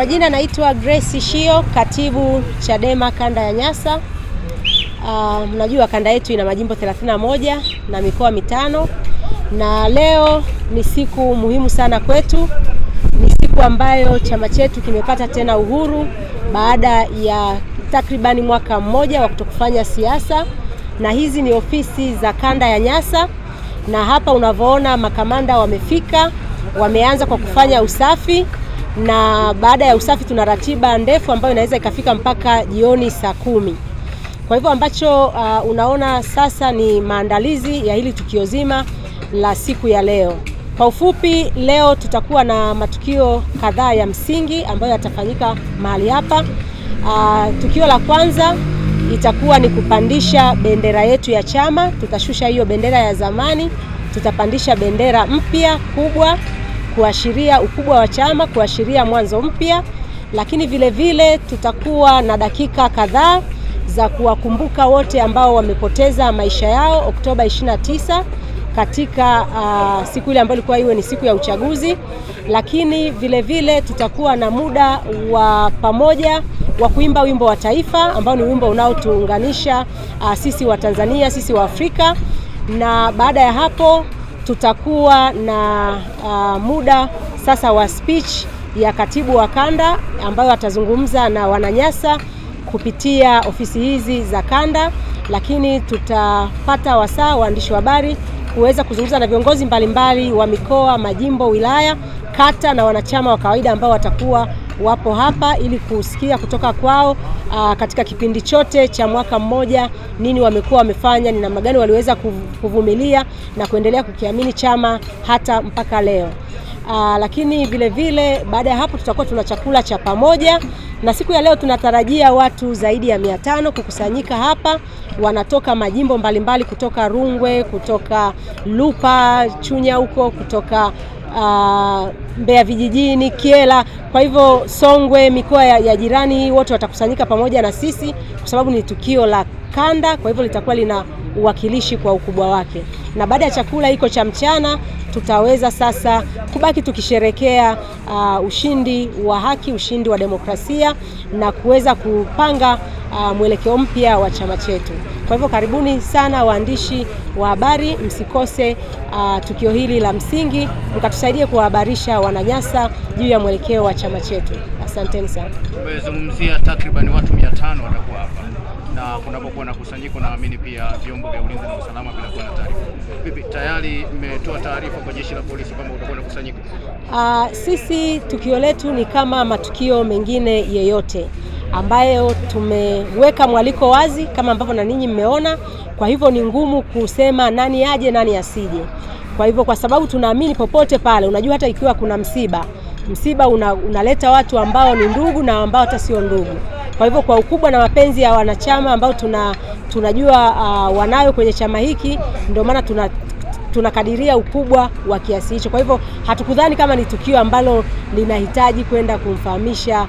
Kwa jina naitwa Grace Shio, katibu Chadema kanda ya Nyasa. Mnajua kanda yetu ina majimbo 31 na mikoa 5, na leo ni siku muhimu sana kwetu. Ni siku ambayo chama chetu kimepata tena uhuru baada ya takribani mwaka mmoja wa kutokufanya siasa, na hizi ni ofisi za kanda ya Nyasa, na hapa unavyoona makamanda wamefika, wameanza kwa kufanya usafi, na baada ya usafi tuna ratiba ndefu ambayo inaweza ikafika mpaka jioni saa 10. Kwa hivyo ambacho unaona sasa ni maandalizi ya hili tukio zima la siku ya leo. Kwa ufupi, leo tutakuwa na matukio kadhaa ya msingi ambayo yatafanyika mahali hapa. Tukio la kwanza itakuwa ni kupandisha bendera yetu ya chama. Tutashusha hiyo bendera ya zamani, tutapandisha bendera mpya kubwa kuashiria ukubwa wa chama, kuashiria mwanzo mpya. Lakini vile vile tutakuwa na dakika kadhaa za kuwakumbuka wote ambao wamepoteza maisha yao Oktoba 29 katika siku ile ambayo ilikuwa iwe ni siku ya uchaguzi. Lakini vile vile tutakuwa na muda wa pamoja wa kuimba wimbo wa taifa ambao ni wimbo unaotuunganisha sisi wa Tanzania, sisi wa Afrika. Na baada ya hapo tutakuwa na muda sasa wa speech ya katibu wa kanda ambayo atazungumza na wananyasa kupitia ofisi hizi za kanda. Lakini tutapata wasaa waandishi wa habari kuweza kuzungumza na viongozi mbalimbali wa mikoa, majimbo, wilaya, kata na wanachama wa kawaida ambao watakuwa wapo hapa ili kusikia kutoka kwao katika kipindi chote cha mwaka mmoja nini wamekuwa wamefanya, ni namna gani waliweza kuvumilia na kuendelea kukiamini chama hata mpaka leo. Lakini vile vile baada ya hapo tutakuwa tuna chakula cha pamoja, na siku ya leo tunatarajia watu zaidi ya 500 kukusanyika hapa. Wanatoka majimbo mbalimbali, kutoka Rungwe, kutoka Lupa, Chunya huko, kutoka Mbeya vijijini, Kiela, kwa hivyo Songwe, mikoa ya jirani, wote watakusanyika pamoja na sisi kwa sababu ni tukio la kanda. Kwa hivyo litakuwa lina uwakilishi kwa ukubwa wake. Na baada ya chakula hiko cha mchana tutaweza sasa kubaki tukisherekea ushindi wa haki, ushindi wa demokrasia, na kuweza kupanga mwelekeo mpya wa chama chetu. Kwa hivyo karibuni sana waandishi wa habari, msikose tukio hili la msingi, mkatusaidie kuwahabarisha wananyasa juu ya mwelekeo wa chama chetu. Asanteni sana. Umezungumzia takriban watu 500 watakuwa hapa, na kunapokuwa na kusanyiko naamini pia vyombo vya ulinzi na usalama vinakuwa na taarifa. Vipi, tayari mmetoa taarifa kwa jeshi la polisi kama utakuwa na kusanyiko? Sisi tukio letu ni kama matukio mengine yeyote ambayo tumeweka mwaliko wazi kama ambavyo na ninyi mmeona. Kwa hivyo ni ngumu kusema nani aje nani asije. Kwa hivyo kwa sababu tunaamini popote pale, unajua hata ikiwa kuna msiba unaleta watu ambao ni ndugu na ambao hata sio ndugu. Kwa hivyo kwa ukubwa na mapenzi ya wanachama ambao tunajua wanayo kwenye chama hiki, ndio maana tunakadiria ukubwa wa kiasi hicho. Kwa hivyo hatukudhani kama ni tukio ambalo linahitaji kwenda kumfahamisha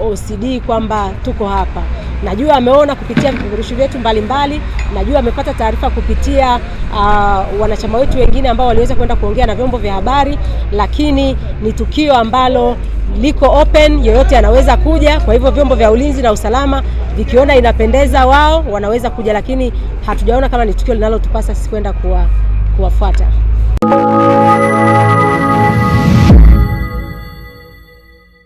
OCD kwamba tuko hapa. Najua ameona kupitia vipeperushi vyetu mbalimbali, najua amepata taarifa kupitia wanachama wetu wengine ambao waliweza kwenda kuongea na vyombo vya habari, lakini ni tukio ambalo liko open, yoyote anaweza kuja. Kwa hivyo vyombo vya ulinzi na usalama vikiona inapendeza wao wanaweza kuja, lakini hatujaona kama ni tukio linalotupasa sisi kwenda kuwafuata.